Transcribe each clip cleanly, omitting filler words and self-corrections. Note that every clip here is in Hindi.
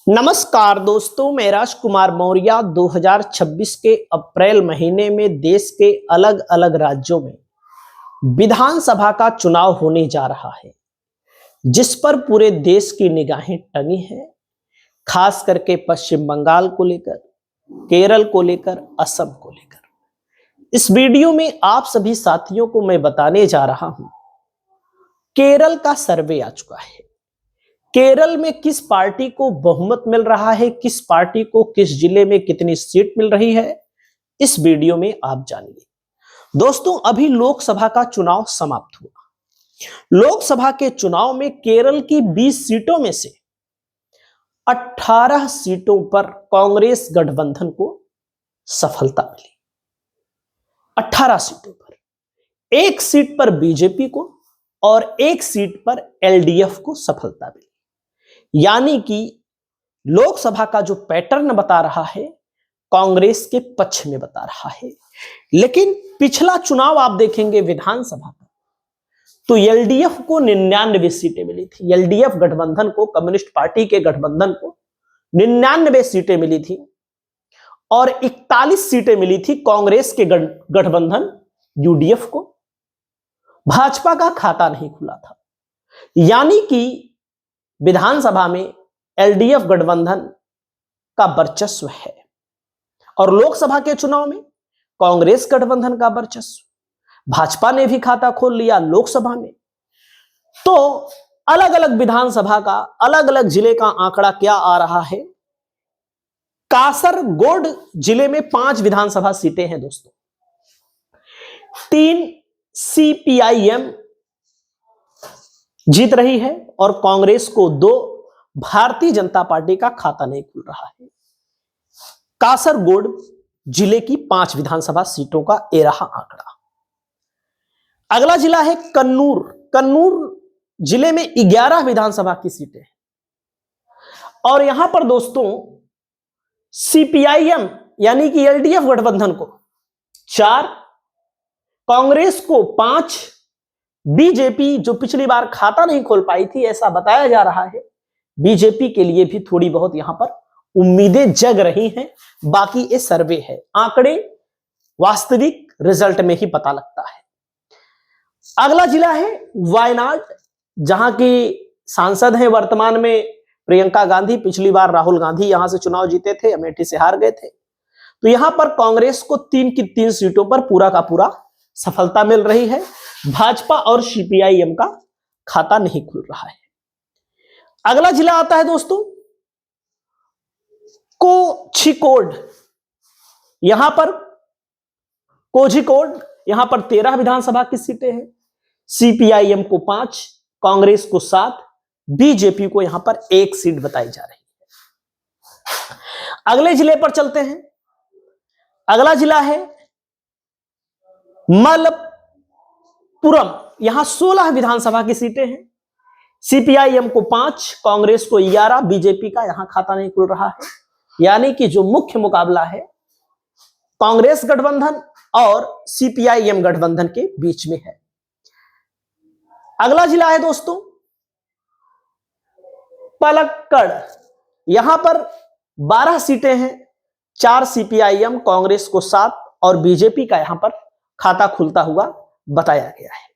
नमस्कार दोस्तों, मैं राजकुमार मौर्य 2026 के अप्रैल महीने में देश के अलग अलग राज्यों में विधानसभा का चुनाव होने जा रहा है, जिस पर पूरे देश की निगाहें टंगी हैं। खास करके पश्चिम बंगाल को लेकर, केरल को लेकर, असम को लेकर। इस वीडियो में आप सभी साथियों को मैं बताने जा रहा हूं, केरल का सर्वे आ चुका है। केरल में किस पार्टी को बहुमत मिल रहा है, किस पार्टी को किस जिले में कितनी सीट मिल रही है, इस वीडियो में आप जानिए। दोस्तों, अभी लोकसभा का चुनाव समाप्त हुआ। लोकसभा के चुनाव में केरल की 20 सीटों में से 18 सीटों पर कांग्रेस गठबंधन को सफलता मिली। 18 सीटों पर, एक सीट पर बीजेपी को और एक सीट पर एलडीएफ को सफलता मिली। यानी कि लोकसभा का जो पैटर्न बता रहा है, कांग्रेस के पक्ष में बता रहा है। लेकिन पिछला चुनाव आप देखेंगे विधानसभा का, तो एलडीएफ को 99 सीटें मिली थी। एलडीएफ गठबंधन को, कम्युनिस्ट पार्टी के गठबंधन को 99 सीटें मिली थी और 41 सीटें मिली थी कांग्रेस के गठबंधन यूडीएफ को। भाजपा का खाता नहीं खुला था। यानी कि विधानसभा में एलडीएफ गठबंधन का वर्चस्व है और लोकसभा के चुनाव में कांग्रेस गठबंधन का वर्चस्व। भाजपा ने भी खाता खोल लिया लोकसभा में। तो अलग अलग विधानसभा का, अलग अलग जिले का आंकड़ा क्या आ रहा है। कासरगोड जिले में 5 विधानसभा सीटें हैं दोस्तों। 3 सीपीआईएम जीत रही है और कांग्रेस को 2 भारतीय जनता पार्टी का खाता नहीं खुल रहा है। कासरगोड जिले की 5 विधानसभा सीटों का ये रहा आंकड़ा। अगला जिला है कन्नूर। कन्नूर जिले में 11 विधानसभा की सीटें हैं और यहां पर दोस्तों सीपीआईएम यानी कि एलडीएफ गठबंधन को 4, कांग्रेस को 5, बीजेपी जो पिछली बार खाता नहीं खोल पाई थी, ऐसा बताया जा रहा है, बीजेपी के लिए भी थोड़ी बहुत यहां पर उम्मीदें जग रही हैं। बाकी ये सर्वे है, आंकड़े वास्तविक रिजल्ट में ही पता लगता है। अगला जिला है वायनाड, जहां की सांसद हैं वर्तमान में प्रियंका गांधी। पिछली बार राहुल गांधी यहां से चुनाव जीते थे, अमेठी से हार गए थे। तो यहां पर कांग्रेस को 3 की 3 सीटों पर पूरा का पूरा सफलता मिल रही है। भाजपा और सीपीआईएम का खाता नहीं खुल रहा है। अगला जिला आता है दोस्तों कोझिकोड। यहां पर कोझिकोड, यहां पर 13 विधानसभा की सीटें हैं। सीपीआईएम को 5, कांग्रेस को 7, बीजेपी को यहां पर 1 सीट बताई जा रही है। अगले जिले पर चलते हैं। अगला जिला है मलप्पुरम। यहां 16 विधानसभा की सीटें हैं। सीपीआईएम को 5, कांग्रेस को 11, बीजेपी का यहां खाता नहीं खुल रहा है। यानी कि जो मुख्य मुकाबला है कांग्रेस गठबंधन और सीपीआईएम गठबंधन के बीच में है। अगला जिला है दोस्तों पलक्कड़। यहां पर 12 सीटें हैं। 4 सीपीआईएम, कांग्रेस को 7 और बीजेपी का यहां पर खाता खुलता हुआ बताया गया है।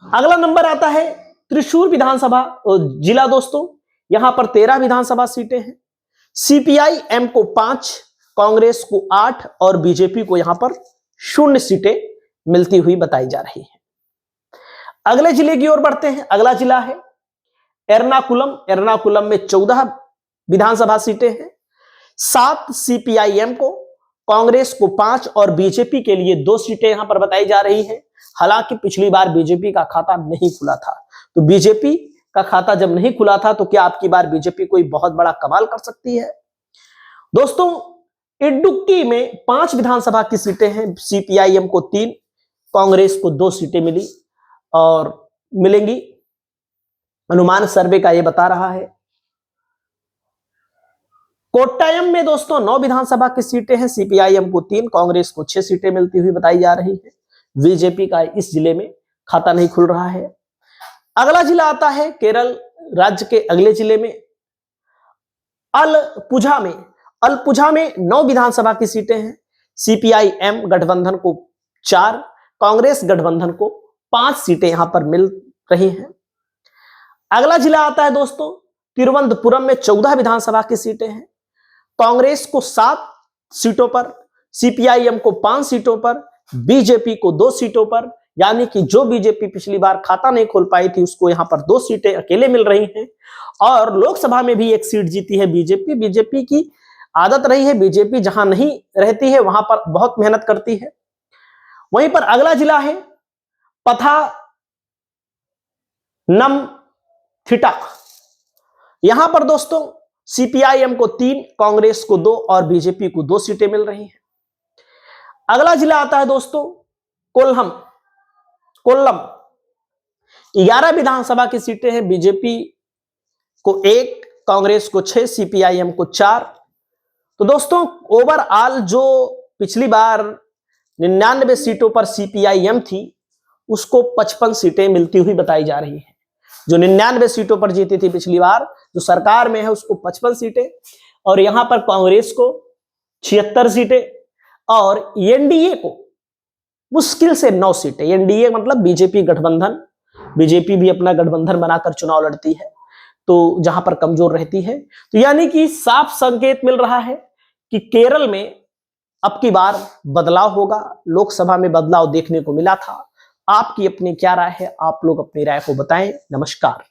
अगला नंबर आता है त्रिशूर विधानसभा जिला दोस्तों। यहां पर 13 विधानसभा सीटें हैं। सीपीआईएम को 5, कांग्रेस को 8 और बीजेपी को यहां पर 0 सीटें मिलती हुई बताई जा रही है। अगले जिले की ओर बढ़ते हैं। अगला जिला है एर्नाकुलम। एर्नाकुलम में 14 विधानसभा सीटें हैं। 7 सीपीआईएम को, कांग्रेस को 5 और बीजेपी के लिए 2 सीटें यहां पर बताई जा रही है। हालांकि पिछली बार बीजेपी का खाता नहीं खुला था, तो बीजेपी का खाता जब नहीं खुला था तो क्या आपकी बार बीजेपी कोई बहुत बड़ा कमाल कर सकती है। दोस्तों, इडुक्की में 5 विधानसभा की सीटें हैं। सीपीआईएम को 3, कांग्रेस को 2 सीटें मिली और मिलेंगी। अनुमान सर्वे का यह बता रहा है। कोट्टायम में दोस्तों 9 विधानसभा की सीटें हैं। सीपीआईएम को 3, कांग्रेस को 6 सीटें मिलती हुई बताई जा रही है। बीजेपी का इस जिले में खाता नहीं खुल रहा है। अगला जिला आता है केरल राज्य के अगले जिले में अलपुझा में 9 विधानसभा की सीटें हैं। सीपीआई-एम गठबंधन को 4, कांग्रेस गठबंधन को 5 सीटें यहां पर मिल रही हैं। अगला जिला आता है दोस्तों तिरुवनंतपुरम में 14 विधानसभा की सीटें हैं। कांग्रेस को 7 सीटों पर, सीपीआई-एम को 5 सीटों पर, बीजेपी को 2 सीटों पर, यानी कि जो बीजेपी पिछली बार खाता नहीं खोल पाई थी उसको यहां पर 2 सीटें अकेले मिल रही हैं। और लोकसभा में भी 1 सीट जीती है बीजेपी। बीजेपी की आदत रही है, बीजेपी जहां नहीं रहती है वहां पर बहुत मेहनत करती है। वहीं पर अगला जिला है पथानमथिट्टा। यहां पर दोस्तों सीपीआई-एम को 3, कांग्रेस को 2 और बीजेपी को 2 सीटें मिल रही हैं। अगला जिला आता है दोस्तों कोल्लम। 11 विधानसभा की सीटें हैं। बीजेपी को 1, कांग्रेस को 6, सीपीआई-एम को 4। तो दोस्तों ओवरऑल जो पिछली बार 99 सीटों पर सीपीआई-एम थी उसको 55 सीटें मिलती हुई बताई जा रही है। जो 99 सीटों पर जीती थी पिछली बार, जो सरकार में है उसको 55 सीटें, और यहां पर कांग्रेस को 76 सीटें और एनडीए को मुश्किल से 9 सीटें। एनडीए मतलब बीजेपी गठबंधन, बीजेपी भी अपना गठबंधन बनाकर चुनाव लड़ती है तो जहां पर कमजोर रहती है। तो यानी कि साफ संकेत मिल रहा है कि केरल में अब की बार बदलाव होगा। लोकसभा में बदलाव देखने को मिला था। आपकी अपनी क्या राय है? आप लोग अपनी राय को बताएं। नमस्कार।